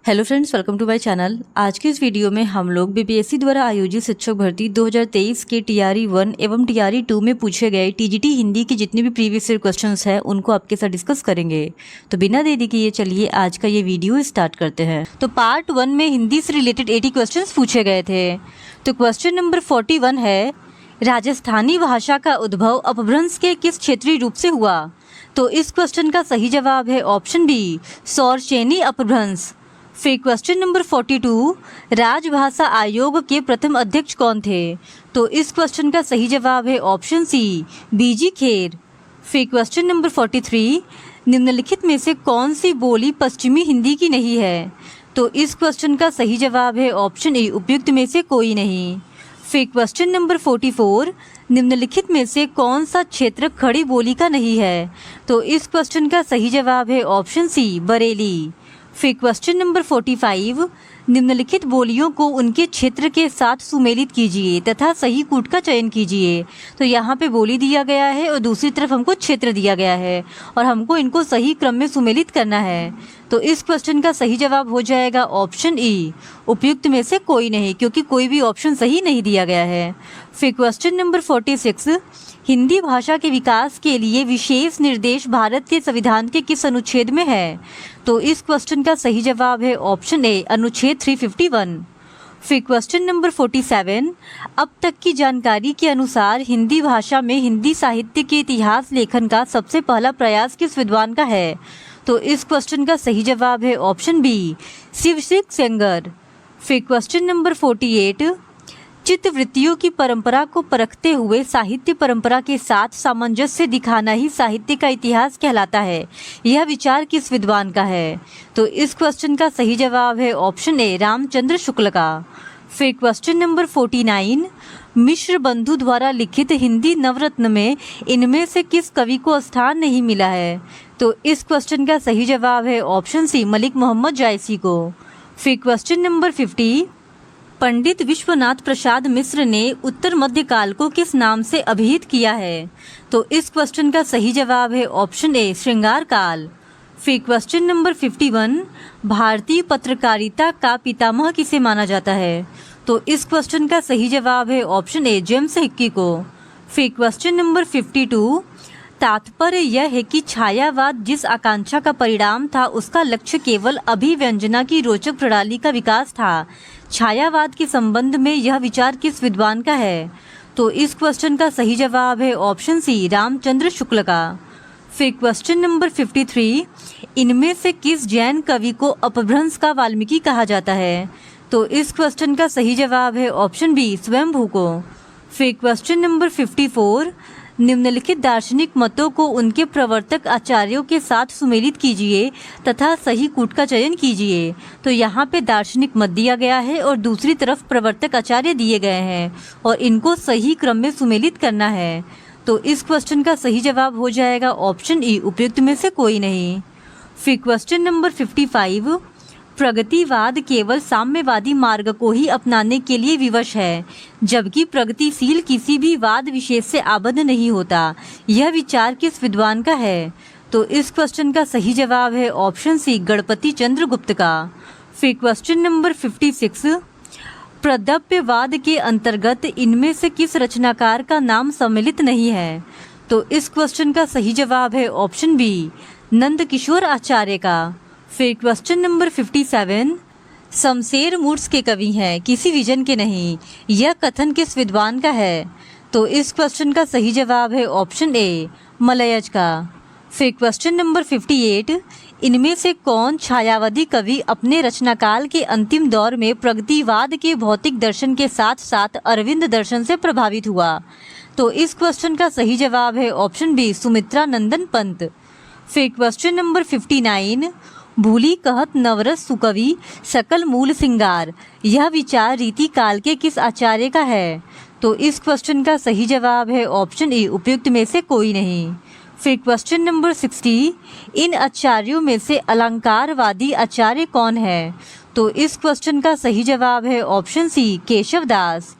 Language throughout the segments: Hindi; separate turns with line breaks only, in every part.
Hello friends, welcome to my channel. आज के इस वीडियो में हम लोग बीपीएससी द्वारा आयोजित शिक्षक भर्ती 2023 के टीआरई 1 एवं टीआरई 2 में पूछे गए टीजीटी हिंदी के जितने भी प्रीवियस ईयर क्वेश्चंस हैं उनको आपके साथ डिस्कस करेंगे। तो बिना देरी किए चलिए आज का ये वीडियो स्टार्ट करते हैं। तो पार्ट 1 में हिंदी से रिलेटेड 80 क्वेश्चन पूछे गए थे। तो क्वेश्चन नंबर 41 है, राजस्थानी भाषा का उद्भव अपभ्रंश के किस क्षेत्रीय रूप से हुआ? तो इस क्वेश्चन का सही जवाब है ऑप्शन बी, सौरचेनी अपभ्रंश। फिर क्वेश्चन नंबर 42, राजभाषा आयोग के प्रथम अध्यक्ष कौन थे? तो इस क्वेश्चन का सही जवाब है ऑप्शन सी, बीजी खेर। फिर क्वेश्चन नंबर 43, निम्नलिखित में से कौन सी बोली पश्चिमी हिंदी की नहीं है? तो इस क्वेश्चन का सही जवाब है ऑप्शन ए, उपयुक्त में से कोई नहीं। फिर क्वेश्चन नंबर 44, निम्नलिखित में से कौन सा क्षेत्र खड़ी बोली का नहीं है? तो इस क्वेश्चन का सही जवाब है ऑप्शन सी, बरेली। फिर क्वेश्चन नंबर 45, निम्नलिखित बोलियों को उनके क्षेत्र के साथ सुमेलित कीजिए तथा सही कूट का चयन कीजिए। तो यहाँ पे बोली दिया गया है और दूसरी तरफ हमको क्षेत्र दिया गया है और हमको इनको सही क्रम में सुमेलित करना है। तो इस क्वेश्चन का सही जवाब हो जाएगा ऑप्शन ई, उपयुक्त में से कोई नहीं, क्योंकि कोई भी ऑप्शन सही नहीं दिया गया है। फिर क्वेश्चन नंबर 46, हिंदी भाषा के विकास के लिए विशेष निर्देश भारत के संविधान के किस अनुच्छेद में है? तो इस क्वेश्चन का सही जवाब है ऑप्शन ए, अनुच्छेद 351। फिर क्वेश्चन नंबर 47, अब तक की जानकारी के अनुसार हिंदी भाषा में हिंदी साहित्य के इतिहास लेखन का सबसे पहला प्रयास किस विद्वान का है? तो इस क्वेश्चन का सही जवाब है ऑप्शन बी, शिवसिंह सेंगर। फिर क्वेश्चन नंबर 48, चित्तवृत्तियों की परंपरा को परखते हुए साहित्य परंपरा के साथ सामंजस्य दिखाना ही साहित्य का इतिहास कहलाता है। यह विचार किस विद्वान का है? तो इस क्वेश्चन का सही जवाब है ऑप्शन ए, रामचंद्र शुक्ल का। फिर क्वेश्चन नंबर 49, मिश्र बंधु द्वारा लिखित हिंदी नवरत्न में इनमें से किस कवि को स्थान नहीं मिला है? तो इस क्वेश्चन का सही जवाब है ऑप्शन सी, मलिक मोहम्मद जायसी को। फिर क्वेश्चन नंबर 50, पंडित विश्वनाथ प्रसाद मिश्र ने उत्तर मध्य काल को किस नाम से अभिहित किया है? तो इस क्वेश्चन का सही जवाब है ऑप्शन ए, श्रृंगार काल। फिर क्वेश्चन नंबर 51, भारतीय पत्रकारिता का पितामह किसे माना जाता है? तो इस क्वेश्चन का सही जवाब है ऑप्शन ए, जेम्स हिक्की को। फिर क्वेश्चन नंबर 52, तात्पर्य यह है कि छायावाद जिस आकांक्षा का परिणाम था उसका लक्ष्य केवल अभिव्यंजना की रोचक प्रणाली का विकास था। छायावाद के संबंध में यह विचार किस विद्वान का है? तो इस क्वेश्चन का सही जवाब है ऑप्शन सी, रामचंद्र शुक्ल का। फिर क्वेश्चन नंबर 53, इनमें से किस जैन कवि को अपभ्रंश का वाल्मीकि कहा जाता है? तो इस क्वेश्चन का सही जवाब है ऑप्शन बी, स्वयंभू को। फिर क्वेश्चन नंबर 54, निम्नलिखित दार्शनिक मतों को उनके प्रवर्तक आचार्यों के साथ सुमेलित कीजिए तथा सही कूट का चयन कीजिए। तो यहाँ पे दार्शनिक मत दिया गया है और दूसरी तरफ प्रवर्तक आचार्य दिए गए हैं और इनको सही क्रम में सुमेलित करना है। तो इस क्वेश्चन का सही जवाब हो जाएगा ऑप्शन ई, उपयुक्त में से कोई नहीं। फिर क्वेश्चन नंबर 55, प्रगतिवाद केवल साम्यवादी मार्ग को ही अपनाने के लिए विवश है, जबकि प्रगतिशील किसी भी वाद विशेष से आबद्ध नहीं होता। यह विचार किस विद्वान का है? तो इस क्वेश्चन का सही जवाब है ऑप्शन सी, गणपति चंद्र गुप्त का। फिर क्वेश्चन नंबर 56, प्रदप्यवाद के अंतर्गत इनमें से किस रचनाकार का नाम सम्मिलित नहीं है? तो इस क्वेश्चन का सही जवाब है ऑप्शन बी, नंद किशोर आचार्य का। फिर क्वेश्चन नंबर 57, शमशेर मूर्छ के कवि हैं, किसी विजन के नहीं। यह कथन किस विद्वान का है? तो इस क्वेश्चन का सही जवाब है ऑप्शन ए, मलयज का। फिर क्वेश्चन नंबर 58, इनमें से कौन छायावादी कवि अपने रचनाकाल के अंतिम दौर में प्रगतिवाद के भौतिक दर्शन के साथ साथ अरविंद दर्शन से प्रभावित हुआ? तो इस क्वेश्चन का सही जवाब है ऑप्शन बी, सुमित्रा नंदन पंत। फिर क्वेश्चन नंबर 59, भूली कहत नवरस सुकवि सकल मूल सिंगार, यह विचार रीति काल के किस आचार्य का है? तो इस क्वेश्चन का सही जवाब है ऑप्शन ए, उपयुक्त में से कोई नहीं। फिर क्वेश्चन नंबर 60, इन आचार्यों में से अलंकारवादी आचार्य कौन है? तो इस क्वेश्चन का सही जवाब है ऑप्शन सी, केशव दास।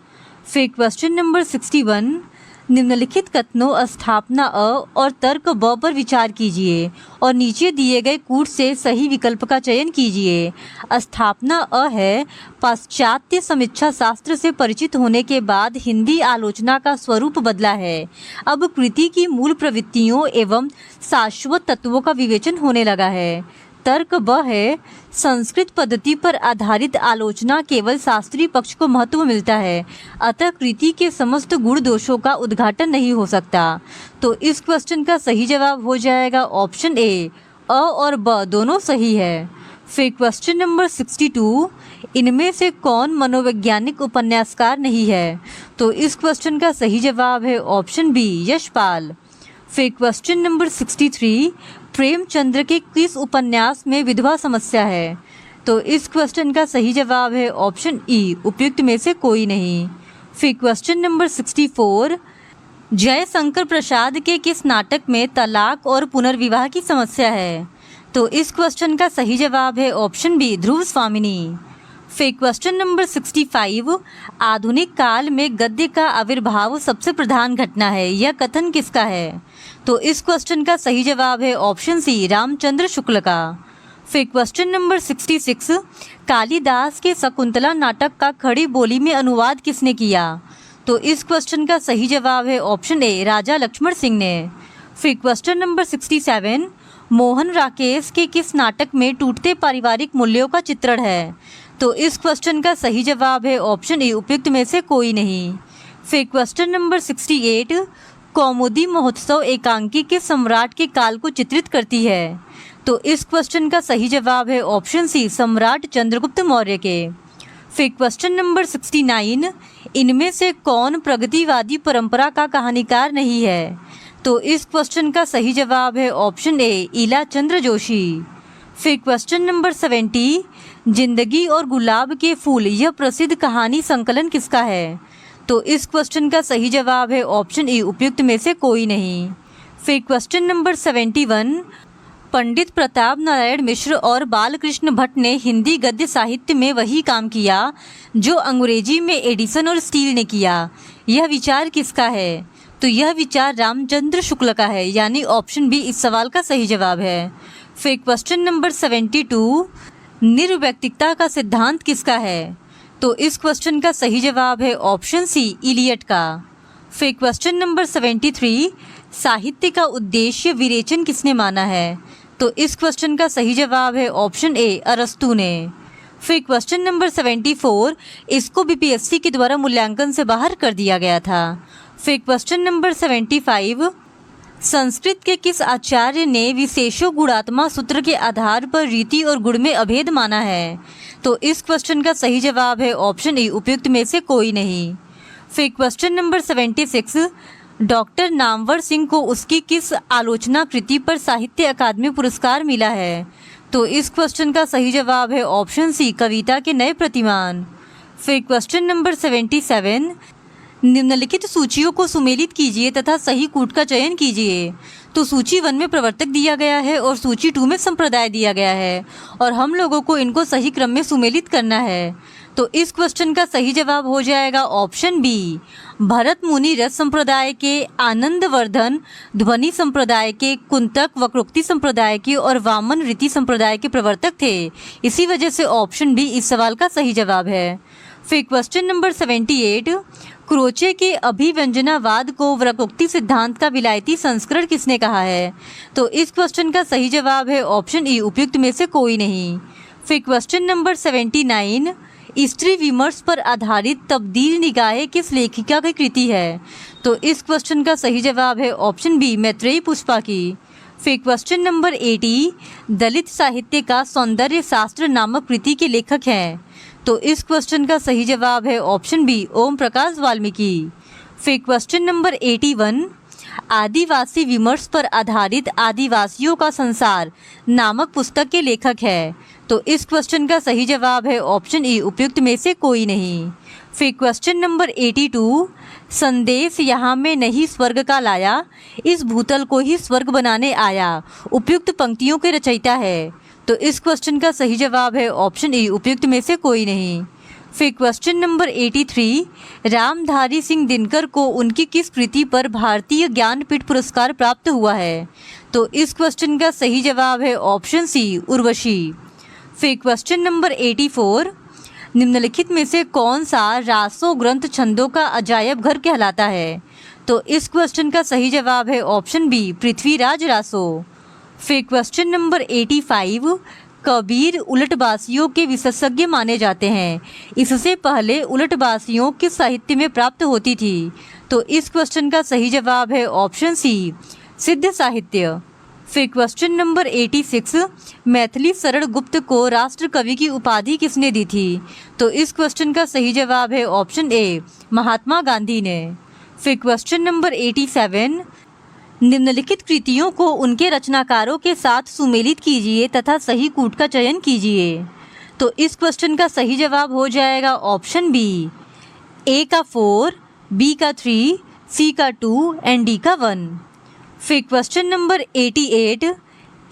फिर क्वेश्चन नंबर 61, निम्नलिखित कथनों स्थापना अ और तर्क ब पर विचार कीजिए और नीचे दिए गए कूट से सही विकल्प का चयन कीजिए। स्थापना अ है, पाश्चात्य समीक्षा शास्त्र से परिचित होने के बाद हिंदी आलोचना का स्वरूप बदला है। अब कृति की मूल प्रवृत्तियों एवं शाश्वत तत्वों का विवेचन होने लगा है। तर्क ब है, संस्कृत पद्धति पर आधारित आलोचना केवल शास्त्रीय पक्ष को महत्व मिलता है, अतः कृति के समस्त गुण दोषों का उद्घाटन नहीं हो सकता। तो इस क्वेश्चन का सही जवाब हो जाएगा ऑप्शन ए, अ और ब दोनों सही है। फिर क्वेश्चन नंबर 62, इनमें से कौन मनोवैज्ञानिक उपन्यासकार नहीं है? तो इस क्वेश्चन का सही जवाब है ऑप्शन बी, यशपाल। फिर क्वेश्चन नंबर 63, प्रेमचंद्र के किस उपन्यास में विधवा समस्या है? तो इस क्वेश्चन का सही जवाब है ऑप्शन ई, उपयुक्त में से कोई नहीं। फिर क्वेश्चन नंबर 64, जयशंकर प्रसाद के किस नाटक में तलाक और पुनर्विवाह की समस्या है? तो इस क्वेश्चन का सही जवाब है ऑप्शन बी, ध्रुव स्वामिनी। फिर क्वेश्चन नंबर 65, आधुनिक काल में गद्य का आविर्भाव सबसे प्रधान घटना है, यह कथन किसका है? तो इस क्वेश्चन का सही जवाब है ऑप्शन सी, रामचंद्र शुक्ल का। फिर क्वेश्चन नंबर 66, कालिदास के शकुंतला नाटक का खड़ी बोली में अनुवाद किसने किया? तो इस क्वेश्चन का सही जवाब है ऑप्शन ए, राजा लक्ष्मण सिंह ने। फिर क्वेश्चन नंबर 67, मोहन राकेश के किस नाटक में टूटते पारिवारिक मूल्यों का चित्रण है? तो इस क्वेश्चन का सही जवाब है ऑप्शन ए, उपयुक्त में से कोई नहीं। फिर क्वेश्चन नंबर 68, कौमुदी महोत्सव एकांकी के सम्राट के काल को चित्रित करती है? तो इस क्वेश्चन का सही जवाब है ऑप्शन सी, सम्राट चंद्रगुप्त मौर्य के। फिर क्वेश्चन नंबर 69, इनमें से कौन प्रगतिवादी परंपरा का कहानीकार नहीं है? तो इस क्वेश्चन का सही जवाब है ऑप्शन ए, ईला चंद्र जोशी। फिर क्वेश्चन नंबर 70, जिंदगी और गुलाब के फूल यह प्रसिद्ध कहानी संकलन किसका है? तो इस क्वेश्चन का सही जवाब है ऑप्शन ई, उपयुक्त में से कोई नहीं। फिर क्वेश्चन नंबर 71, पंडित प्रताप नारायण मिश्र और बालकृष्ण भट्ट ने हिंदी गद्य साहित्य में वही काम किया जो अंग्रेजी में एडिसन और स्टील ने किया, यह विचार किसका है? तो यह विचार रामचंद्र शुक्ल का है, यानी ऑप्शन बी इस सवाल का सही जवाब है। फिर क्वेश्चन नंबर 72, निर्व्यक्तिकता का सिद्धांत किसका है? तो इस क्वेश्चन का सही जवाब है ऑप्शन सी, इलियट का। फिर क्वेश्चन नंबर 73, साहित्य का उद्देश्य विरेचन किसने माना है? तो इस क्वेश्चन का सही जवाब है ऑप्शन ए, अरस्तू ने। फिर क्वेश्चन नंबर 74, इसको बीपीएससी के द्वारा मूल्यांकन से बाहर कर दिया गया था। फिर क्वेश्चन नंबर 75, संस्कृत के किस आचार्य ने विशेषो गुणात्मा सूत्र के आधार पर रीति और गुण में अभेद माना है? तो इस क्वेश्चन का सही जवाब है ऑप्शन ए, उपयुक्त में से कोई नहीं। फिर question number 76, doctor Namvar Singh को उसकी किस आलोचना कृति पर साहित्य अकादमी पुरस्कार मिला है? तो इस क्वेश्चन का सही जवाब है ऑप्शन सी, कविता के नए प्रतिमान। फिर क्वेश्चन नंबर 77, निम्नलिखित सूचियों को सुमेलित कीजिए तथा सही कूट का चयन कीजिए। तो सूची 1 में प्रवर्तक दिया गया है और सूची 2 में संप्रदाय दिया गया है और हम लोगों को इनको सही क्रम में सुमेलित करना है। तो इस क्वेश्चन का सही जवाब हो जाएगा ऑप्शन बी, भरत मुनि रस संप्रदाय के, आनंदवर्धन ध्वनि संप्रदाय के, कुंतक वक्रोक्ति संप्रदाय के और वामन रीति संप्रदाय के प्रवर्तक थे। इसी वजह से ऑप्शन बी इस सवाल का सही जवाब है। फिर क्वेश्चन नंबर 78, क्रोचे के अभिव्यंजनावाद को वक्रोक्ति सिद्धांत का विलायती संस्करण किसने कहा है? तो इस क्वेश्चन का सही जवाब है ऑप्शन ई, उपयुक्त में से कोई नहीं। फिर क्वेश्चन नंबर 79, स्त्री विमर्श पर आधारित तब्दील निगाहें किस लेखिका की कृति है? तो इस क्वेश्चन का सही जवाब है ऑप्शन बी, मैत्रेयी पुष्पा की। फिर क्वेश्चन नंबर 80, दलित साहित्य का सौंदर्य शास्त्र नामक कृति के लेखक हैं? तो इस क्वेश्चन का सही जवाब है ऑप्शन बी, ओम प्रकाश वाल्मीकि। फिर क्वेश्चन नंबर 81, आदिवासी विमर्श पर आधारित आदिवासियों का संसार नामक पुस्तक के लेखक है? तो इस क्वेश्चन का सही जवाब है ऑप्शन ई, उपयुक्त में से कोई नहीं। फिर क्वेश्चन नंबर 82, संदेश यहाँ में नहीं स्वर्ग का लाया, इस भूतल को ही स्वर्ग बनाने आया, उपयुक्त पंक्तियों के रचयिता है? तो इस क्वेश्चन का सही जवाब है ऑप्शन ई, उपयुक्त में से कोई नहीं। फिर क्वेश्चन नंबर 83, रामधारी सिंह दिनकर को उनकी किस कृति पर भारतीय ज्ञानपीठ पुरस्कार प्राप्त हुआ है? तो इस क्वेश्चन का सही जवाब है ऑप्शन सी, उर्वशी। फिर क्वेश्चन नंबर 84, निम्नलिखित में से कौन सा रासो ग्रंथ छंदों का अजायब घर कहलाता है? तो इस क्वेश्चन का सही जवाब है ऑप्शन बी, पृथ्वीराज रासो। फिर क्वेश्चन नंबर 85, कबीर उलटबासियों के विशेषज्ञ माने जाते हैं, इससे पहले उलटबासियों किस साहित्य में प्राप्त होती थी? तो इस क्वेश्चन का सही जवाब है ऑप्शन सी, सिद्ध साहित्य। फिर क्वेश्चन नंबर 86, मैथिली शरण गुप्त को राष्ट्र कवि की उपाधि किसने दी थी? तो इस क्वेश्चन का सही जवाब है ऑप्शन ए, महात्मा गांधी ने। फिर क्वेश्चन नंबर 87, निम्नलिखित कृतियों को उनके रचनाकारों के साथ सुमेलित कीजिए तथा सही कूट का चयन कीजिए। तो इस क्वेश्चन का सही जवाब हो जाएगा ऑप्शन बी, ए का 4, बी का 3, सी का 2 एंड डी का 1। फिर क्वेश्चन नंबर 88,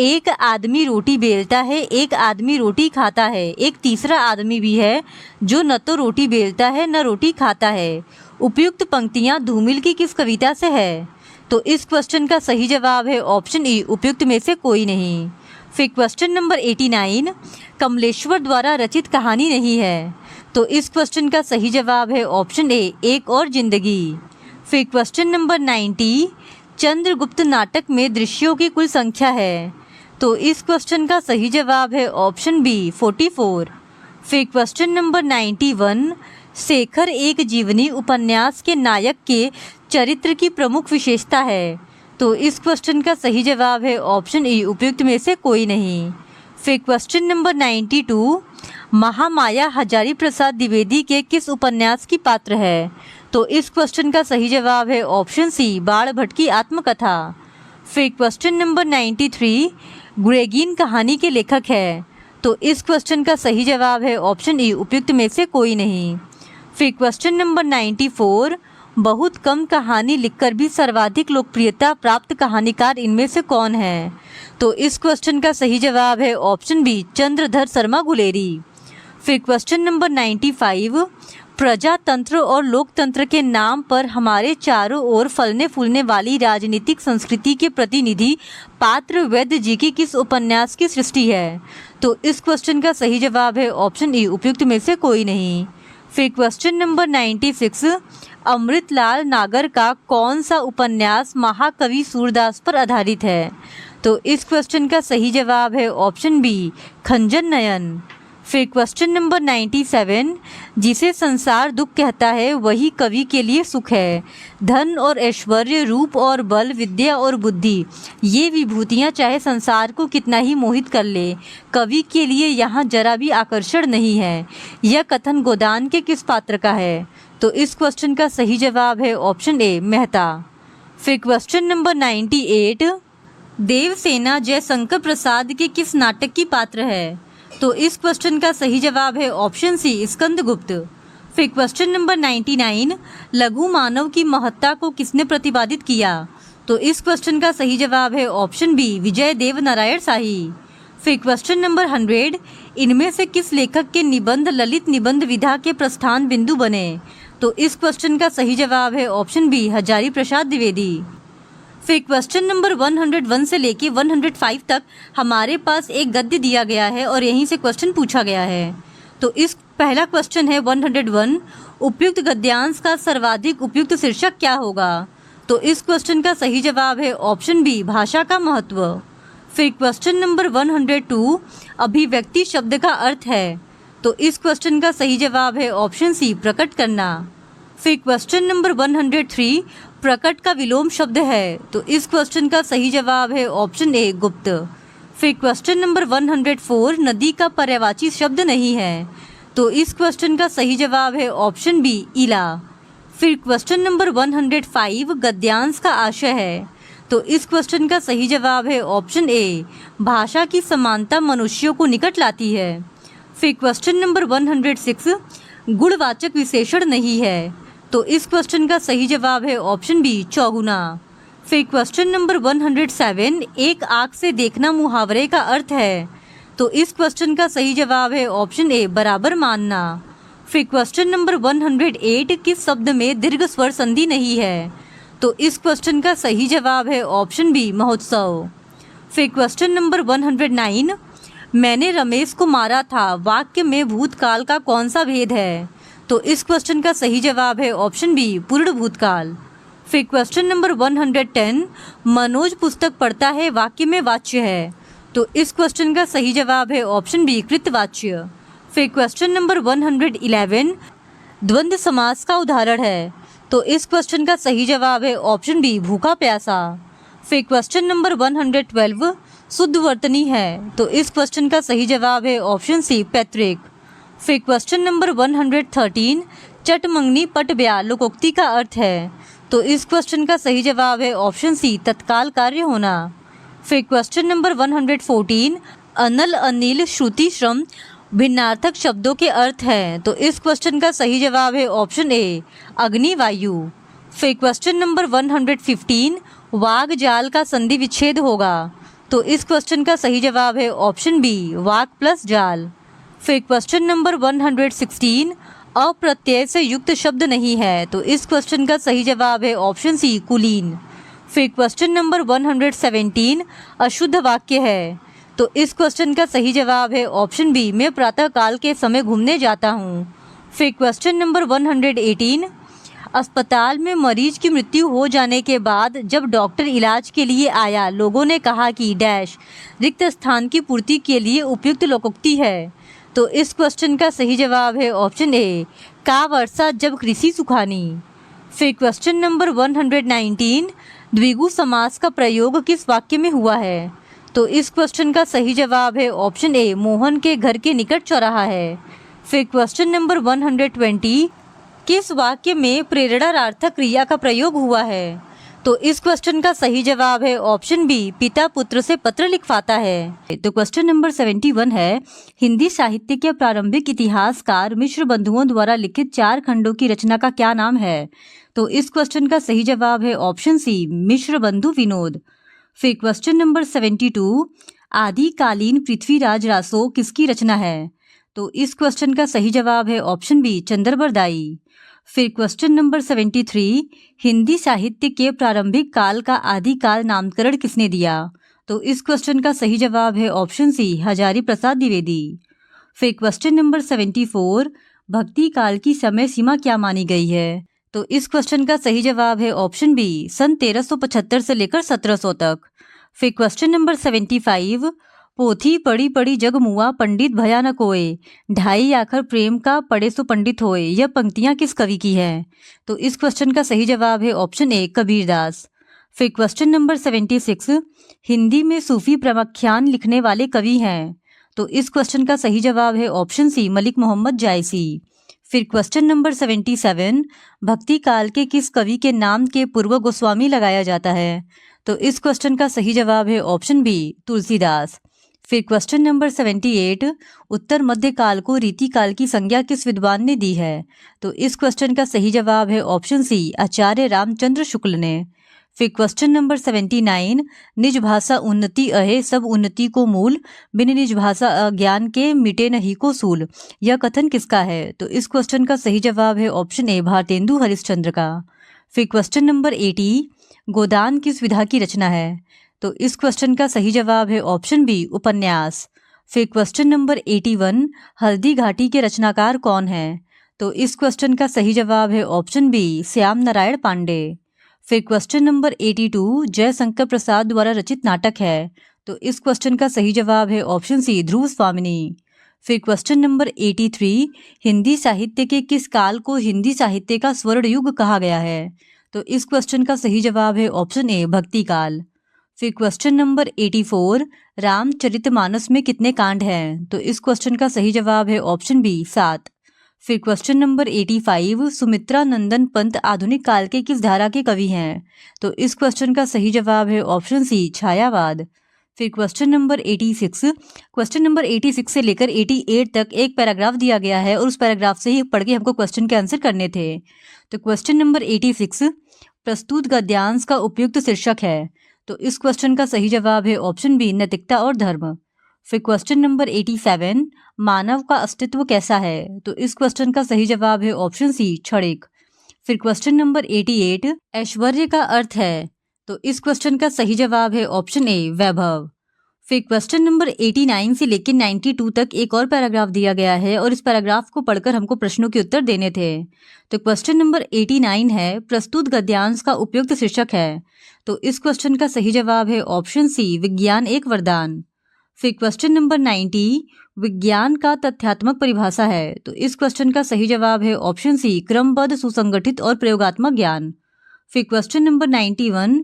एक आदमी रोटी बेलता है, एक आदमी रोटी खाता है, एक तीसरा आदमी भी है जो न तो रोटी बेलता है न रोटी खाता है। उपयुक्त पंक्तियाँ धूमिल की किस कविता से है? तो इस क्वेश्चन का सही जवाब है ऑप्शन ई, उपयुक्त में से कोई नहीं। फिर क्वेश्चन नंबर 89, कमलेश्वर द्वारा रचित कहानी नहीं है। तो इस क्वेश्चन का सही जवाब है ऑप्शन ए, एक और जिंदगी। फिर क्वेश्चन नंबर 90, चंद्रगुप्त नाटक में दृश्यों की कुल संख्या है। तो इस क्वेश्चन का सही जवाब है ऑप्शन बी, 44। फिर क्वेश्चन नंबर 91, शेखर एक जीवनी उपन्यास के नायक के चरित्र की प्रमुख विशेषता है। तो इस क्वेश्चन का सही जवाब है ऑप्शन ई, उपयुक्त में से कोई नहीं। फिर क्वेश्चन नंबर 92, महामाया हजारी प्रसाद द्विवेदी के किस उपन्यास की पात्र है? तो इस क्वेश्चन का सही जवाब है ऑप्शन सी, बाण भट्ट की आत्मकथा। फिर क्वेश्चन नंबर 93, ग्रेगिन कहानी के लेखक है। तो इस क्वेश्चन का सही जवाब है ऑप्शन ई, उपयुक्त में से कोई नहीं। फिर क्वेश्चन नंबर 94, बहुत कम कहानी लिखकर भी सर्वाधिक लोकप्रियता प्राप्त कहानीकार इनमें से कौन है? तो इस क्वेश्चन का सही जवाब है ऑप्शन बी, चंद्रधर शर्मा गुलेरी। फिर क्वेश्चन नंबर 95, प्रजातंत्र और लोकतंत्र के नाम पर हमारे चारों ओर फलने फूलने वाली राजनीतिक संस्कृति के प्रतिनिधि पात्र वैद्य जी की किस उपन्यास की सृष्टि है? तो इस क्वेश्चन का सही जवाब है ऑप्शन ई, उपयुक्त में से कोई नहीं। फिर क्वेश्चन नंबर 96, अमृतलाल नागर का कौन सा उपन्यास महाकवि सूरदास पर आधारित है? तो इस क्वेश्चन का सही जवाब है ऑप्शन बी, खंजन नयन। फिर क्वेश्चन नंबर 97, जिसे संसार दुख कहता है वही कवि के लिए सुख है। धन और ऐश्वर्य, रूप और बल, विद्या और बुद्धि, ये विभूतियाँ चाहे संसार को कितना ही मोहित कर ले, कवि के लिए यहाँ जरा भी आकर्षण नहीं है। यह कथन गोदान के किस पात्र का है? तो इस क्वेश्चन का सही जवाब है ऑप्शन ए, मेहता। फिर क्वेश्चन नंबर 98, देवसेना जयशंकर प्रसाद के किस नाटक की पात्र है? तो इस क्वेश्चन का सही जवाब है ऑप्शन सी, स्कंदगुप्त। फिर क्वेश्चन नंबर 99, लघु मानव की महत्ता को किसने प्रतिपादित किया? तो इस क्वेश्चन का सही जवाब है ऑप्शन बी, विजय देव नारायण शाही। फिर क्वेश्चन नंबर 100, इनमें से किस लेखक के निबंध ललित निबंध विधा के प्रस्थान बिंदु बने? तो इस क्वेश्चन का सही जवाब है ऑप्शन बी, हजारी प्रसाद द्विवेदी। फिर क्वेश्चन नंबर 101 से लेके 105 तक हमारे पास एक गद्य दिया गया है और यहीं से क्वेश्चन पूछा गया है। तो इस पहला क्वेश्चन है 101, उपयुक्त गद्यांश का सर्वाधिक उपयुक्त शीर्षक क्या होगा? तो इस क्वेश्चन का सही जवाब है ऑप्शन बी, भाषा का महत्व। फिर क्वेश्चन नंबर 102, अभिव्यक्ति शब्द का अर्थ है। तो इस क्वेश्चन का सही जवाब है ऑप्शन सी, प्रकट करना। फिर क्वेश्चन नंबर 103, प्रकट का विलोम शब्द है। तो इस क्वेश्चन का सही जवाब है ऑप्शन ए, गुप्त। फिर क्वेश्चन नंबर 104, नदी का पर्यायवाची शब्द नहीं है। तो इस क्वेश्चन का सही जवाब है ऑप्शन बी, इला। फिर क्वेश्चन नंबर 105, गद्यांश का आशय है। तो इस क्वेश्चन का सही जवाब है ऑप्शन ए, भाषा की समानता मनुष्यों को निकट लाती है। फिर क्वेश्चन नंबर 106, गुणवाचक विशेषण नहीं है। तो इस क्वेश्चन का सही जवाब है ऑप्शन बी, चौगुना। फिर क्वेश्चन नंबर 107, एक आँख से देखना मुहावरे का अर्थ है। तो इस क्वेश्चन का सही जवाब है ऑप्शन ए, बराबर मानना। फिर क्वेश्चन नंबर 108 किस शब्द में दीर्घ स्वर संधि नहीं है? तो इस क्वेश्चन का सही जवाब है ऑप्शन बी महोत्सव। फिर क्वेश्चन नंबर 109 मैंने रमेश को मारा था वाक्य में भूतकाल का कौन सा भेद है? तो इस क्वेश्चन का सही जवाब है ऑप्शन बी पूर्ण भूतकाल। फिर क्वेश्चन नंबर 110 मनोज पुस्तक पढ़ता है वाक्य में वाच्य है। तो इस क्वेश्चन का सही जवाब है ऑप्शन बी कृतवाच्य। फिर क्वेश्चन नंबर 111 द्वंद्व समास का उदाहरण है। तो इस क्वेश्चन का सही जवाब है ऑप्शन बी भूखा प्यासा। फिर क्वेश्चन नंबर 112 शुद्ध वर्तनी है। तो इस क्वेश्चन का सही जवाब है ऑप्शन सी पैतृक। फिर क्वेश्चन नंबर 113 चट मंगनी पट ब्याह लोकोक्ति का अर्थ है। तो इस क्वेश्चन का सही जवाब है ऑप्शन सी तत्काल कार्य होना। फिर क्वेश्चन नंबर 114 अनल अनिल श्रुति श्रम भिन्नार्थक शब्दों के अर्थ हैं। तो इस क्वेश्चन का सही जवाब है ऑप्शन ए अग्नि वायु। फिर क्वेश्चन नंबर 115 वाग जाल का संधि विच्छेद होगा। तो इस क्वेश्चन का सही जवाब है ऑप्शन बी वाग प्लस जाल। फिर क्वेश्चन नंबर 116 अप्रत्यय से युक्त शब्द नहीं है। तो इस क्वेश्चन का सही जवाब है ऑप्शन सी कुलीन। फिर क्वेश्चन नंबर 117 अशुद्ध वाक्य है। तो इस क्वेश्चन का सही जवाब है ऑप्शन बी मैं प्रातः काल के समय घूमने जाता हूँ। फिर क्वेश्चन नंबर 118 अस्पताल में मरीज की मृत्यु हो जाने के बाद जब डॉक्टर इलाज के लिए आया लोगों ने कहा कि डैश रिक्त स्थान की पूर्ति के लिए उपयुक्त लोकोक्ति है। तो इस क्वेश्चन का सही जवाब है ऑप्शन ए का वर्षा जब कृषि सुखानी। फिर क्वेश्चन नंबर 119 द्विगु समास का प्रयोग किस वाक्य में हुआ है? तो इस क्वेश्चन का सही जवाब है ऑप्शन ए मोहन के घर के निकट चौराहा है। फिर क्वेश्चन नंबर 120 किस वाक्य में प्रेरणार्थक क्रिया का प्रयोग हुआ है? तो इस क्वेश्चन का सही जवाब है ऑप्शन बी पिता पुत्र से पत्र लिखवाता है। तो क्वेश्चन नंबर 71 है हिंदी साहित्य के प्रारंभिक इतिहासकार मिश्र बंधुओं द्वारा लिखित 4 खंडों की रचना का क्या नाम है? तो इस क्वेश्चन का सही जवाब है ऑप्शन सी मिश्र बंधु विनोद। फिर क्वेश्चन नंबर 72 आदिकालीन पृथ्वीराज रासो किसकी रचना है? तो इस क्वेश्चन का सही जवाब है ऑप्शन बी चंद्रबरदाई। फिर क्वेश्चन नंबर 73 हिंदी साहित्य के प्रारंभिक काल का आदिकाल नामकरण किसने दिया? तो इस क्वेश्चन का सही जवाब है ऑप्शन सी हजारी प्रसाद द्विवेदी। फिर क्वेश्चन नंबर 74 भक्ति काल की समय सीमा क्या मानी गई है? तो इस क्वेश्चन का सही जवाब है ऑप्शन बी सन 1375 से लेकर 1700 तक। फिर क्वेश्चन नंबर 75 पोथी पड़ी पड़ी जग मुआ पंडित भया न कोय ढाई आखर प्रेम का पढ़े सो पंडित होए यह पंक्तियां किस कवि की है? तो इस क्वेश्चन का सही जवाब है ऑप्शन ए कबीरदास। फिर क्वेश्चन नंबर 76 हिंदी में सूफी प्रमाख्यान लिखने वाले कवि हैं। तो इस क्वेश्चन का सही जवाब है ऑप्शन सी मलिक मोहम्मद जायसी। फिर क्वेश्चन नंबर 77 भक्ति काल के किस कवि के नाम के पूर्व गोस्वामी लगाया जाता है? तो इस क्वेश्चन का सही जवाब है ऑप्शन बी तुलसीदास। फिर क्वेश्चन नंबर 78 उत्तर मध्य काल को रीति काल की संज्ञा किस विद्वान ने दी है? तो इस क्वेश्चन का सही जवाब है ऑप्शन सी आचार्य रामचंद्र शुक्ल ने। फिर क्वेश्चन नंबर 79 निज भाषा उन्नति अहे सब उन्नति को मूल बिन निज भाषा अज्ञान के मिटे नहीं को सूल यह कथन किसका है? तो इस क्वेश्चन का सही जवाब है ऑप्शन ए भारतेंदु हरिश्चंद्र का। फिर क्वेश्चन नंबर 80 गोदान किस विधा की रचना है? तो इस क्वेश्चन का सही जवाब है ऑप्शन बी उपन्यास। फिर क्वेश्चन नंबर 81 हल्दी घाटी के रचनाकार कौन है? तो इस क्वेश्चन का सही जवाब है ऑप्शन बी श्याम नारायण पांडे। फिर क्वेश्चन नंबर 82 जयशंकर प्रसाद द्वारा रचित नाटक है। तो इस क्वेश्चन का सही जवाब है ऑप्शन सी ध्रुव स्वामिनी। फिर क्वेश्चन नंबर 83 हिंदी साहित्य के किस काल को हिंदी साहित्य का स्वर्ण युग कहा गया है? तो इस क्वेश्चन का सही जवाब है ऑप्शन ए भक्ति काल। फिर क्वेश्चन नंबर 84 रामचरितमानस में कितने कांड हैं? तो इस क्वेश्चन का सही जवाब है ऑप्शन बी 7। फिर क्वेश्चन नंबर 85 सुमित्रा नंदन पंत आधुनिक काल के किस धारा के कवि हैं? तो इस क्वेश्चन का सही जवाब है ऑप्शन सी छायावाद। फिर क्वेश्चन नंबर 86 से लेकर 88 तक एक पैराग्राफ दिया गया है और उस पैराग्राफ से ही पढ़ के हमको क्वेश्चन के आंसर करने थे। तो क्वेश्चन नंबर 86 प्रस्तुत गद्यांश का उपयुक्त शीर्षक है। तो इस क्वेश्चन का सही जवाब है ऑप्शन बी नैतिकता और धर्म। फिर क्वेश्चन नंबर 87, मानव का अस्तित्व कैसा है? तो इस क्वेश्चन का सही जवाब है ऑप्शन सी, क्षणिक। फिर क्वेश्चन नंबर 88, ऐश्वर्य का अर्थ है? तो इस क्वेश्चन का सही जवाब है ऑप्शन ए, वैभव। फिर क्वेश्चन नंबर 89 से लेकर 92 तक एक और पैराग्राफ दिया गया है और इस पैराग्राफ को पढ़कर हमको प्रश्नों के उत्तर देने थे। तो क्वेश्चन नंबर 89 है, प्रस्तुत गद्यांश का उपयुक्त शीर्षक है? तो इस क्वेश्चन का सही जवाब है ऑप्शन सी, विज्ञान एक वरदान। फिर क्वेश्चन नंबर 90, विज्ञान का तथ्यात्मक परिभाषा है? तो इस क्वेश्चन का सही जवाब है ऑप्शन सी, क्रमबद्ध, सुसंगठित और प्रयोगात्मक ज्ञान। फिर क्वेश्चन नंबर 91,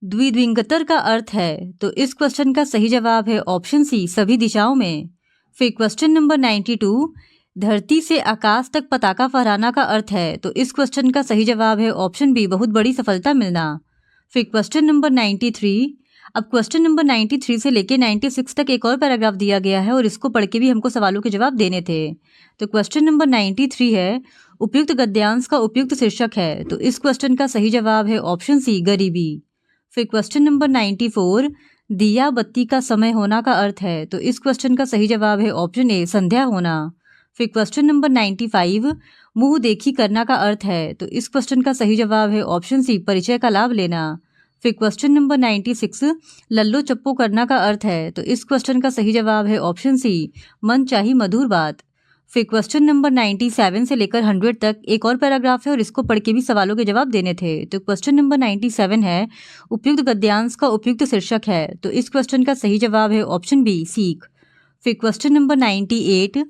द्विध्रुवींतर का अर्थ है? तो इस क्वेश्चन का सही जवाब है ऑप्शन सी, सभी दिशाओं में। फिर क्वेश्चन नंबर 92, धरती से आकाश तक पताका फहराना का अर्थ है? तो इस क्वेश्चन का सही जवाब है ऑप्शन बी, बहुत बड़ी सफलता मिलना। फिर क्वेश्चन नंबर 93, अब क्वेश्चन नंबर 93 से लेकर 96 तक एक और पैराग्राफ दिया गया है और इसको पढ़ के भी हमको सवालों के जवाब देने थे। तो क्वेश्चन नंबर 93 है, उपयुक्त गद्यांश का उपयुक्त शीर्षक है? तो इस क्वेश्चन का सही जवाब है ऑप्शन सी, गरीबी। फिर क्वेश्चन नंबर 94, दिया बत्ती का समय होना का अर्थ है? तो इस क्वेश्चन का सही जवाब है ऑप्शन ए, संध्या होना। फिर क्वेश्चन नंबर 95, मुंह देखी करना का अर्थ है? तो इस क्वेश्चन का सही जवाब है ऑप्शन सी, परिचय का लाभ लेना। फिर क्वेश्चन नंबर 96, लल्लो चप्पो करना का अर्थ है? तो इस क्वेश्चन का सही जवाब है ऑप्शन सी, मन चाही मधुर बात। फिर क्वेश्चन नंबर 97 से लेकर 100 तक एक और पैराग्राफ है और इसको पढ़ के भी सवालों के जवाब देने थे। तो क्वेश्चन नंबर 97 है, उपयुक्त गद्यांश का उपयुक्त शीर्षक है? तो इस क्वेश्चन का सही जवाब है ऑप्शन बी, सीख। फिर क्वेश्चन नंबर 98,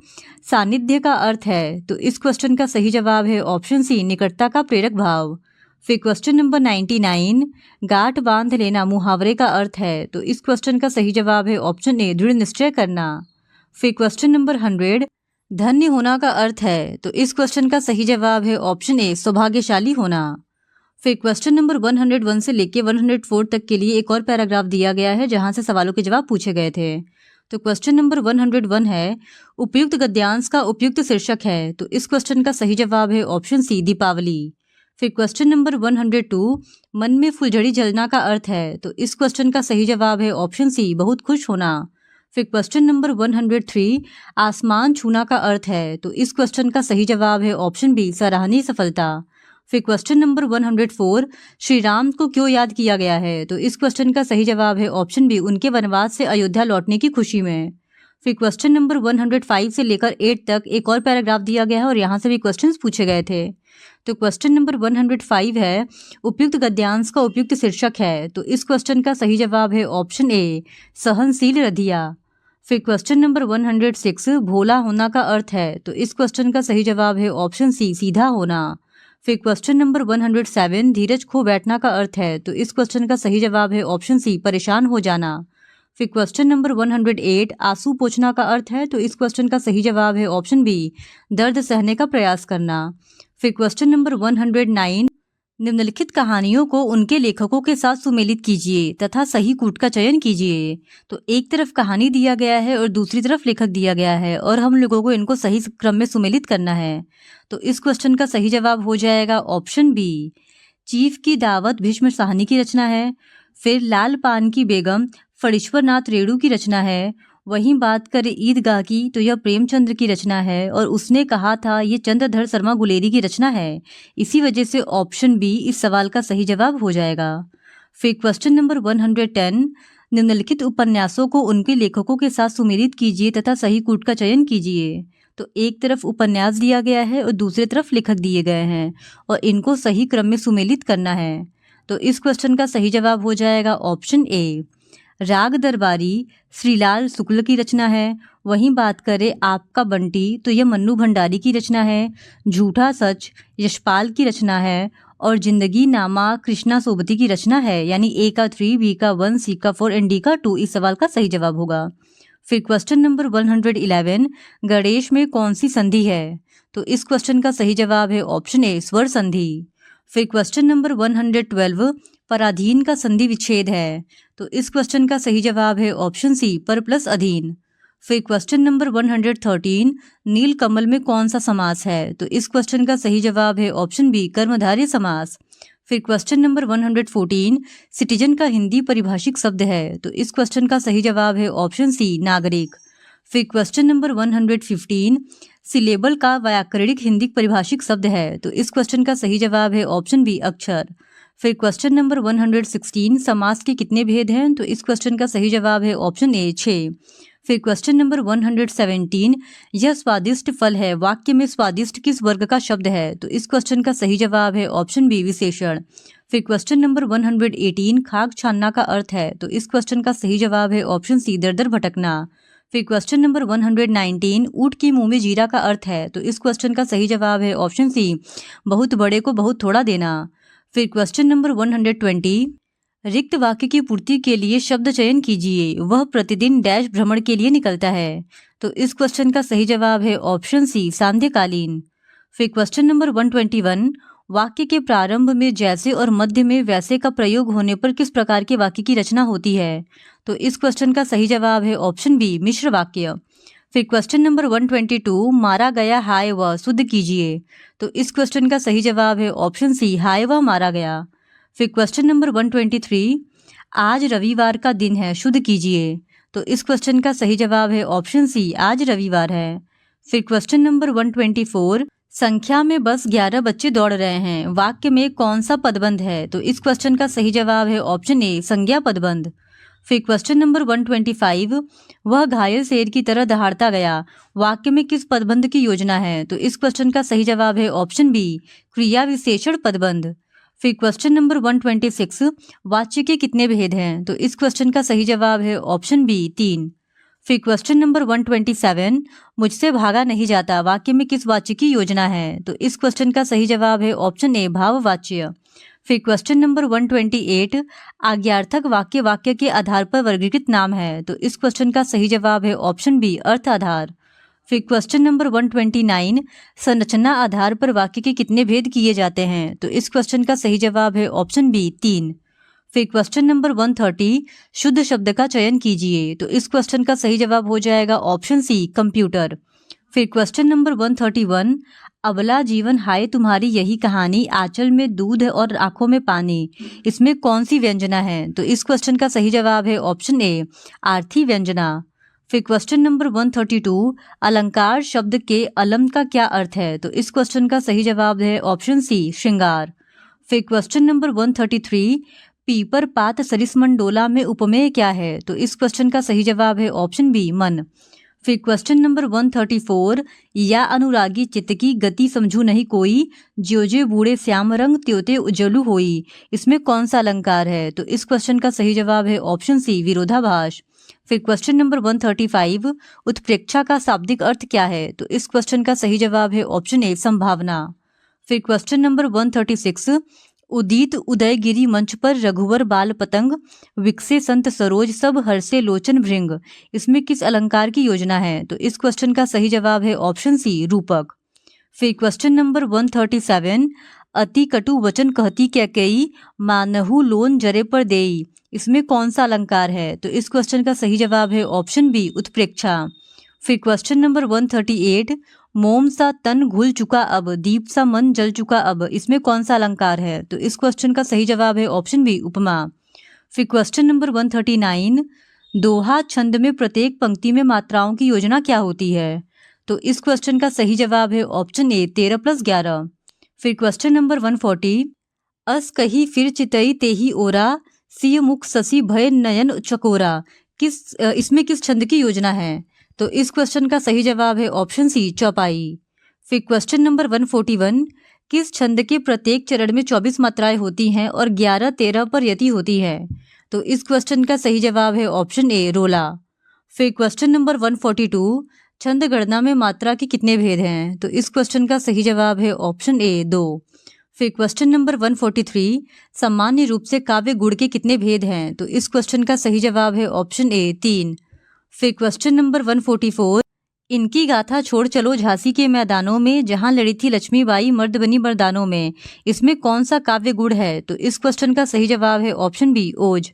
सानिध्य का अर्थ है? तो इस क्वेश्चन का सही जवाब है ऑप्शन सी, निकटता का प्रेरक भाव। फिर क्वेश्चन नंबर 99, गांठ बांध लेना मुहावरे का अर्थ है? तो इस क्वेश्चन का सही जवाब है ऑप्शन ए, दृढ़ निश्चय करना। फिर क्वेश्चन नंबर 100, धन्य होना का अर्थ है? तो इस क्वेश्चन का सही जवाब है ऑप्शन ए, सौभाग्यशाली होना। फिर क्वेश्चन नंबर 101 से लेके 104 तक के लिए एक और पैराग्राफ दिया गया है जहां से सवालों के जवाब पूछे गए थे। तो क्वेश्चन नंबर 101 है, उपयुक्त गद्यांश का उपयुक्त शीर्षक है? तो इस क्वेश्चन का सही जवाब है ऑप्शन सी, दीपावली। फिर क्वेश्चन नंबर 102, मन में फुलझड़ी जलना का अर्थ है? तो इस क्वेश्चन का सही जवाब है ऑप्शन सी, बहुत खुश होना। फिर क्वेश्चन नंबर 103, आसमान छूना का अर्थ है? तो इस क्वेश्चन का सही जवाब है ऑप्शन बी, सराहनीय सफलता। फिर क्वेश्चन नंबर 104, श्री राम को क्यों याद किया गया है? तो इस क्वेश्चन का सही जवाब है ऑप्शन बी, उनके वनवास से अयोध्या लौटने की खुशी में। फिर क्वेश्चन नंबर 105 से लेकर 8 तक एक और पैराग्राफ दिया गया है और यहाँ से भी क्वेश्चंस पूछे गए थे। तो क्वेश्चन नंबर 105 है, उपयुक्त गद्यांश का उपयुक्त शीर्षक है? तो इस क्वेश्चन का सही जवाब है ऑप्शन ए, सहनशील रधिया। फिर क्वेश्चन नंबर 106, भोला होना का अर्थ है? तो इस क्वेश्चन का सही जवाब है ऑप्शन सी, सीधा होना। फिर क्वेश्चन नंबर 107, धीरज खो बैठना का अर्थ है? तो इस क्वेश्चन का सही जवाब है ऑप्शन सी, परेशान हो जाना। फिर क्वेश्चन नंबर 108, आंसू पोंछना का अर्थ है? तो इस क्वेश्चन का सही जवाब है ऑप्शन बी, दर्द सहने का प्रयास करना। फिर क्वेश्चन नंबर 109, निम्नलिखित कहानियों को उनके लेखकों के साथ सुमेलित कीजिए तथा सही कूट का चयन कीजिए। तो एक तरफ कहानी दिया गया है और दूसरी तरफ लेखक दिया गया है और हम लोगों को इनको सही क्रम में सुमेलित करना है। तो इस क्वेश्चन का सही जवाब हो जाएगा ऑप्शन बी, चीफ की दावत भीष्म साहनी की रचना है। फिर लाल पान की बेगम फणीश्वर नाथ रेणु की रचना है। वहीं बात करें ईदगाह की तो यह प्रेमचंद्र की रचना है और उसने कहा था ये चंद्रधर शर्मा गुलेरी की रचना है। इसी वजह से ऑप्शन बी इस सवाल का सही जवाब हो जाएगा। फिर क्वेश्चन नंबर 110, निम्नलिखित उपन्यासों को उनके लेखकों के साथ सुमेलित कीजिए तथा सही कूट का चयन कीजिए। तो एक तरफ उपन्यास दिया गया है और दूसरी तरफ लेखक दिए गए हैं और इनको सही क्रम में सुमेलित करना है। तो इस क्वेश्चन का सही जवाब हो जाएगा ऑप्शन ए, राग दरबारी श्रीलाल शुक्ल की रचना है। वहीं बात करें आपका बंटी तो यह मन्नू भंडारी की रचना है। झूठा सच यशपाल की रचना है और जिंदगी नामा कृष्णा सोबती की रचना है। यानी ए का 3, बी का 1, सी का 4 एंड डी का 2 इस सवाल का सही जवाब होगा। फिर क्वेश्चन नंबर 111, गणेश में कौन सी संधि है? तो इस क्वेश्चन का सही जवाब है ऑप्शन ए, स्वर संधि। फिर क्वेश्चन नंबर 112, पराधीन का संधि विच्छेद है। तो इस क्वेश्चन का सही जवाब है ऑप्शन सी, पर प्लस अधीन। फिर क्वेश्चन नंबर 113, नील कमल में कौन सा समास है? तो इस क्वेश्चन का सही जवाब है ऑप्शन बी, कर्मधारय समास। फिर क्वेश्चन नंबर 114, सिटीजन का हिंदी परिभाषिक शब्द है, तो इस क्वेश्चन का सही जवाब है ऑप्शन सी, नागरिक। फिर क्वेश्चन नंबर 115, सिलेबल का व्याकरणिक हिंदी परिभाषिक शब्द है, तो इस क्वेश्चन का सही जवाब है ऑप्शन बी, अक्षर। फिर क्वेश्चन नंबर 116, समास के कितने भेद हैं, तो इस क्वेश्चन का सही जवाब है ऑप्शन ए, 6। फिर क्वेश्चन नंबर 117, यह स्वादिष्ट फल है, वाक्य में स्वादिष्ट किस वर्ग का शब्द है, तो इस क्वेश्चन का सही जवाब है ऑप्शन बी, विशेषण। फिर क्वेश्चन नंबर 118, खाक छानना का अर्थ है, तो इस क्वेश्चन का सही जवाब है ऑप्शन सी, दर दर भटकना। फिर क्वेश्चन नंबर 119, ऊँट के मुंह में जीरा का अर्थ है, तो इस क्वेश्चन का सही जवाब है ऑप्शन सी, बहुत बड़े को बहुत थोड़ा देना। फिर क्वेश्चन नंबर 120, रिक्त वाक्य की पूर्ति के लिए शब्द चयन कीजिए, वह प्रतिदिन डैश भ्रमण के लिए निकलता है, तो इस क्वेश्चन का सही जवाब है ऑप्शन सी, सांध्यकालीन। फिर क्वेश्चन नंबर 121, वाक्य के प्रारंभ में जैसे और मध्य में वैसे का प्रयोग होने पर किस प्रकार के वाक्य की रचना होती है, तो इस क्वेश्चन का सही जवाब है ऑप्शन बी, मिश्र वाक्य। फिर क्वेश्चन नंबर 122, मारा गया हाय व शुद्ध कीजिए, तो इस क्वेश्चन का सही जवाब है ऑप्शन सी, हाय व मारा गया। फिर क्वेश्चन नंबर 123, आज रविवार का दिन है, शुद्ध कीजिए, तो इस क्वेश्चन का सही जवाब है ऑप्शन सी, आज रविवार है। फिर क्वेश्चन नंबर 124, संख्या में बस 11 बच्चे दौड़ रहे हैं, वाक्य में कौन सा पदबंध है, तो इस क्वेश्चन का सही जवाब है ऑप्शन ए, संज्ञा पदबंध। फिर क्वेश्चन नंबर 125, वह घायल शेर की तरह दहाड़ता गया, वाक्य में किस पदबंध की योजना है, तो इस क्वेश्चन का सही जवाब है ऑप्शन बी, क्रिया विशेषण पदबंध। फिर क्वेश्चन नंबर 126, वाच्य के कितने भेद हैं, तो इस क्वेश्चन का सही जवाब है ऑप्शन बी, 3। फिर क्वेश्चन नंबर 127, मुझसे भागा नहीं जाता, वाक्य में किस वाच्य की योजना है, तो इस क्वेश्चन का सही जवाब है ऑप्शन ए, भाववाच्य। फिर क्वेश्चन नंबर 128, आज्ञार्थक वाक्य वाक्य के आधार पर वर्गीकृत नाम है, तो इस क्वेश्चन का सही जवाब है ऑप्शन बी, अर्थ आधार। फिर क्वेश्चन नंबर 129, संरचना आधार पर वाक्य के कितने भेद किए जाते हैं, तो इस क्वेश्चन का सही जवाब है ऑप्शन बी, 3। फिर क्वेश्चन नंबर 130, शुद्ध शब्द का चयन कीजिए, तो इस क्वेश्चन का सही जवाब हो जाएगा ऑप्शन सी, कंप्यूटर। फिर क्वेश्चन नंबर 131, अबला जीवन हाय तुम्हारी यही कहानी, आंचल में दूध और आंखों में पानी, इसमें कौन सी व्यंजना है, तो इस क्वेश्चन का सही जवाब है ऑप्शन ए, आर्थी व्यंजना। फिर क्वेश्चन नंबर 132, अलंकार शब्द के अलम का क्या अर्थ है, तो इस क्वेश्चन का सही जवाब है ऑप्शन सी, श्रृंगार। फिर क्वेश्चन नंबर 133, पीपर पात सरिसमंडोला में उपमेय क्या है, तो इस क्वेश्चन का सही जवाब है ऑप्शन बी, मन। फिर क्वेश्चन नंबर 134, या अनुरागी चित्त की गति समझू नहीं कोई, ज्यो ज्यो बूढ़े श्याम रंग त्योते उजलू होई, इसमें कौन सा अलंकार है, तो इस क्वेश्चन का सही जवाब है ऑप्शन सी, विरोधाभास। फिर क्वेश्चन नंबर 135, उत्प्रेक्षा का शाब्दिक अर्थ क्या है, तो इस क्वेश्चन का सही जवाब है ऑप्शन ए, संभावना। फिर क्वेश्चन नंबर 136, उदित उदयगिरी मंच पर रघुवर बाल पतंग, विकसे संत सरोज सब हर्षे लोचन भृंग, इसमें किस अलंकार की योजना है, तो इस क्वेश्चन का सही जवाब है ऑप्शन सी, रूपक। फिर क्वेश्चन नंबर 137, अति कटु वचन कहती कैकेयी, मानहु लोन जरे पर देई, इसमें कौन सा अलंकार है, तो इस क्वेश्चन का सही जवाब है ऑप्शन बी, उत्प्रेक्षा। फिर क्वेश्चन नंबर 138, मोम सा तन घुल चुका अब, दीप सा मन जल चुका अब, इसमें कौन सा अलंकार है, तो इस क्वेश्चन का सही जवाब है ऑप्शन बी, उपमा। फिर क्वेश्चन नंबर 139, दोहा छंद में प्रत्येक पंक्ति में मात्राओं की योजना क्या होती है, तो इस क्वेश्चन का सही जवाब है ऑप्शन ए, 13 + 11। फिर क्वेश्चन नंबर 140, अस कही फिर चितई तेही ओरा, सिय मुख ससी भय नयन चकोरा, इसमें किस छंद की योजना है, तो इस क्वेश्चन का सही जवाब है ऑप्शन सी, चौपाई। फिर क्वेश्चन नंबर 141, किस छंद के प्रत्येक चरण में 24 मात्राएं होती हैं और 11-13 पर यति होती है, तो इस क्वेश्चन का सही जवाब है ऑप्शन ए, रोला। फिर क्वेश्चन नंबर 142, छंद गणना में मात्रा के कितने भेद हैं, तो इस क्वेश्चन का सही जवाब है ऑप्शन ए, 2। फिर क्वेश्चन नंबर 143, सामान्य रूप से काव्य गुण के कितने भेद हैं, तो इस क्वेश्चन का सही जवाब है ऑप्शन ए, 3। फिर क्वेश्चन नंबर 144, इनकी गाथा छोड़ चलो झांसी के मैदानों में, जहां लड़ी थी लक्ष्मीबाई मर्द बनी मर्दानों में, इसमें कौन सा काव्य गुण है, तो इस क्वेश्चन का सही जवाब है ऑप्शन बी, ओज।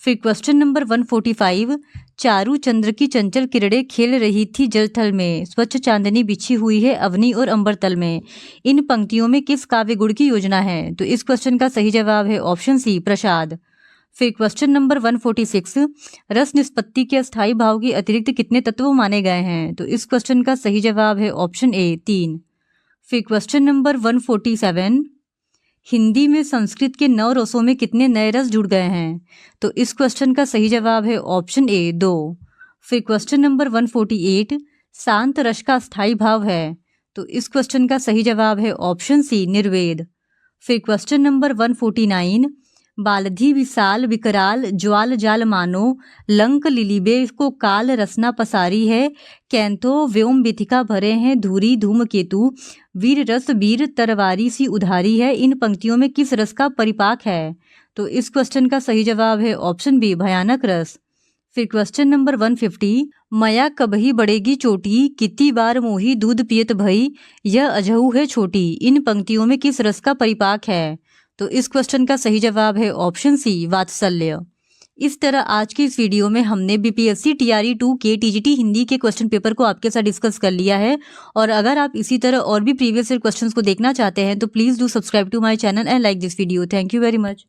फिर क्वेश्चन नंबर 145, चारू चंद्र की चंचल किरणें खेल रही थी जल थल में, स्वच्छ चांदनी बिछी हुई है अवनी और अंबर तल में। इन पंक्तियों में किस काव्य गुण की योजना है? तो इस क्वेश्चन का सही जवाब है ऑप्शन सी, प्रसाद। फिर क्वेश्चन नंबर 146, रस निष्पत्ति के अस्थायी भाव के अतिरिक्त कितने तत्व माने गए हैं? तो इस क्वेश्चन का सही जवाब है ऑप्शन ए, 3। फिर क्वेश्चन नंबर 147, हिंदी में संस्कृत के 9 रसों में कितने नए रस जुड़ गए हैं? तो इस क्वेश्चन का सही जवाब है ऑप्शन ए, 2। फिर क्वेश्चन नंबर 148, शांत रस का स्थायी भाव है? तो इस क्वेश्चन का सही जवाब है ऑप्शन सी, निर्वेद। फिर क्वेश्चन नंबर 149, बालधि विशाल विकराल ज्वाल जाल मानो, लंक लिलिबे को काल रसना पसारी है, कैंथो व्योम बिथिका भरे हैं धूरी धूम केतु, वीर रस वीर तरवारी सी उधारी है। इन पंक्तियों में किस रस का परिपाक है? तो इस क्वेश्चन का सही जवाब है ऑप्शन बी, भयानक रस। फिर क्वेश्चन नंबर 150, मया कबही बढ़ेगी चोटी, कितनी बार मोही दूध पियत भई, यह अजहू है छोटी। इन पंक्तियों में किस रस का परिपाक है? तो इस क्वेश्चन का सही जवाब है ऑप्शन सी, वात्सल्य। इस तरह आज की इस वीडियो में हमने बीपीएससी टीआरई 2 के टीजीटी हिंदी के क्वेश्चन पेपर को आपके साथ डिस्कस कर लिया है। और अगर आप इसी तरह और भी प्रीवियस ईयर क्वेश्चंस को देखना चाहते हैं तो please do subscribe to my channel and like this video. Thank you very much.